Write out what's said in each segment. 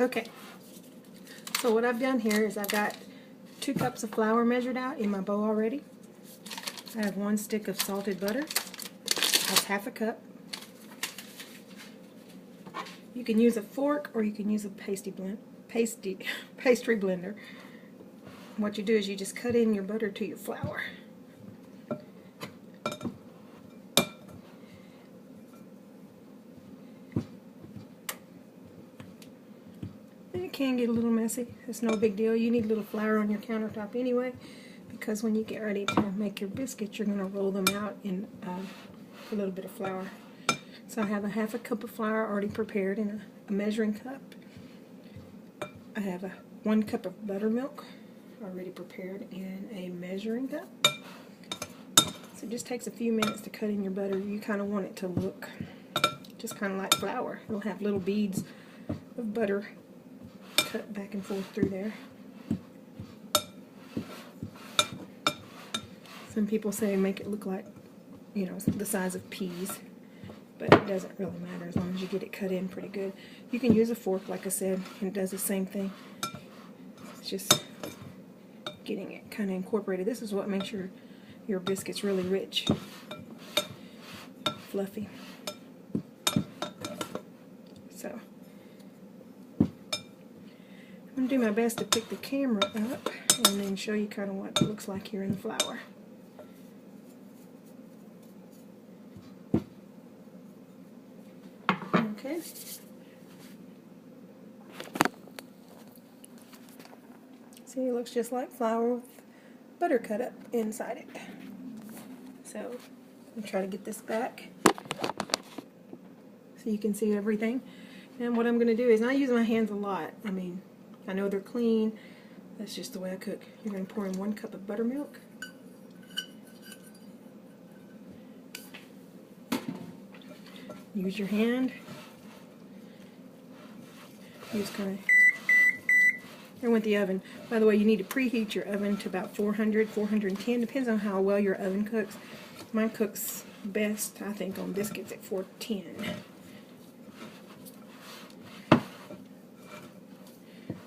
Okay, so what I've done here is I've got 2 cups of flour measured out in my bowl already. I have 1 stick of salted butter. That's half a cup. You can use a fork or you can use a pastry blender. What you do is you just cut in your butter to your flour. It can get a little messy. It's no big deal. You need a little flour on your countertop anyway, because when you get ready to make your biscuits, you're going to roll them out in a little bit of flour. So I have a half a cup of flour already prepared in a measuring cup. I have 1 cup of buttermilk already prepared in a measuring cup. So it just takes a few minutes to cut in your butter. You kind of want it to look just kind of like flour. It'll have little beads of butter cut back and forth through there. Some people say make it look like, you know, the size of peas, but it doesn't really matter as long as you get it cut in pretty good. You can use a fork, like I said, and it does the same thing. It's just getting it kind of incorporated. This is what makes your biscuits really rich, fluffy. So I'm going to do my best to pick the camera up and then show you kind of what it looks like here in the flour. Okay. See, it looks just like flour with butter cut up inside it. So I'm try to get this back so you can see everything. And what I'm going to do is I use my hands a lot. I mean, I know they're clean. That's just the way I cook. You're going to pour in 1 cup of buttermilk. Use your hand. Use kind of. And with the oven, by the way, you need to preheat your oven to about 400, 410. Depends on how well your oven cooks. Mine cooks best, I think, on biscuits at 410.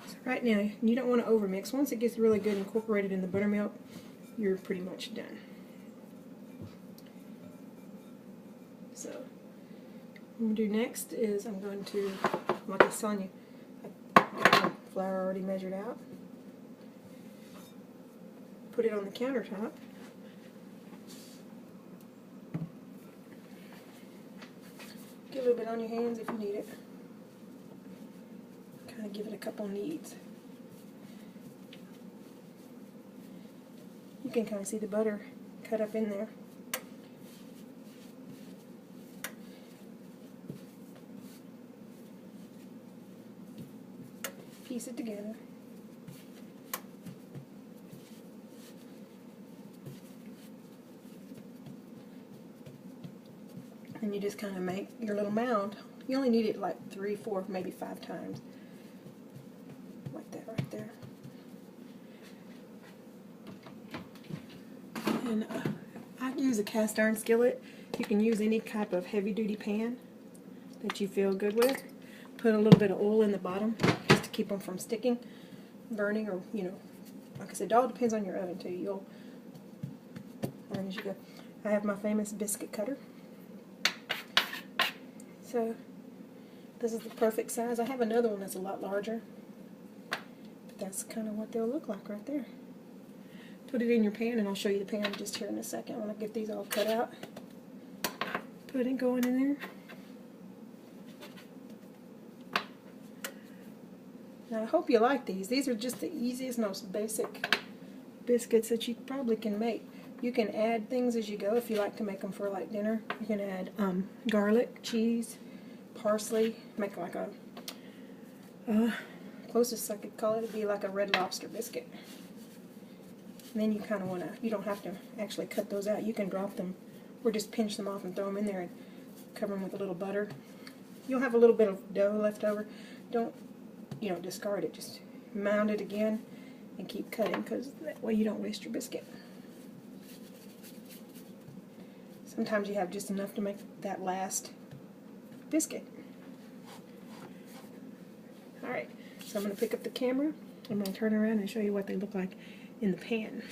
So right now, you don't want to overmix. Once it gets really good incorporated in the buttermilk, you're pretty much done. So what I'm going to do next is I'm going to, like I was telling you, I've got my flour already measured out. Put it on the countertop. Get a little bit on your hands if you need it. Kind of give it a couple kneads. You can kind of see the butter cut up in there. Piece it together. And you just kind of make your little mound. You only need it like 3, 4, maybe 5 times. Like that right there. And I use a cast iron skillet. You can use any type of heavy duty pan that you feel good with. Put a little bit of oil in the bottom just to keep them from sticking, burning, or, you know, like I said, it all depends on your oven too. You'll learn as you go. I have my famous biscuit cutter. So this is the perfect size. I have another one that's a lot larger, but that's kind of what they'll look like right there. Put it in your pan, and I'll show you the pan just here in a second. I want to get these all cut out. Put it going in there. Now I hope you like these. These are just the easiest, most basic biscuits that you probably can make. You can add things as you go if you like to make them for like dinner. You can add garlic, cheese, parsley, make like a, closest I could call it would be like a Red Lobster biscuit. And then you kind of want to, you don't have to actually cut those out. You can drop them or just pinch them off and throw them in there and cover them with a little butter. You'll have a little bit of dough left over. Don't, you know, discard it. Just mound it again and keep cutting, because that way you don't waste your biscuit. Sometimes you have just enough to make that last biscuit. Alright, so I'm going to pick up the camera. I'm going to turn around and show you what they look like in the pan.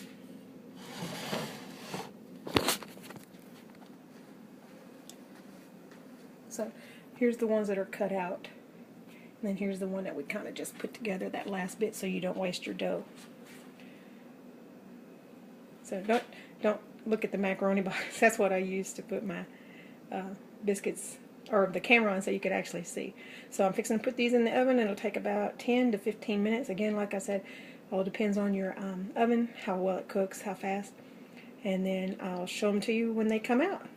So here's the ones that are cut out. And then here's the one that we kind of just put together, that last bit, so you don't waste your dough. So don't look at the macaroni box. That's what I use to put my biscuits, or the camera on, so you could actually see. So I'm fixing to put these in the oven. It'll take about 10 to 15 minutes. Again, like I said, all depends on your oven, how well it cooks, how fast. And then I'll show them to you when they come out.